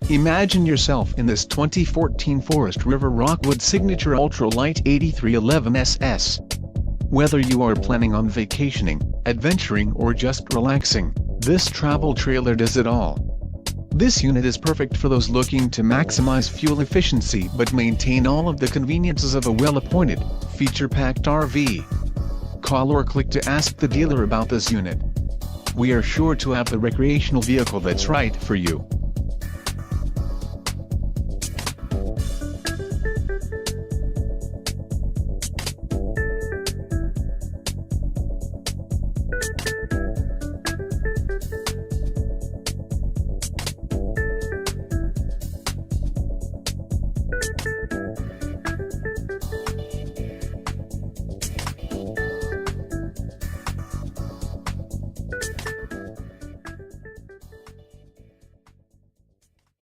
Imagine yourself in this 2014 Forest River Rockwood Signature Ultra Lite 8311 SS. Whether you are planning on vacationing, adventuring or just relaxing, this travel trailer does it all. This unit is perfect for those looking to maximize fuel efficiency but maintain all of the conveniences of a well-appointed, feature-packed RV. Call or click to ask the dealer about this unit. We are sure to have the recreational vehicle that's right for you.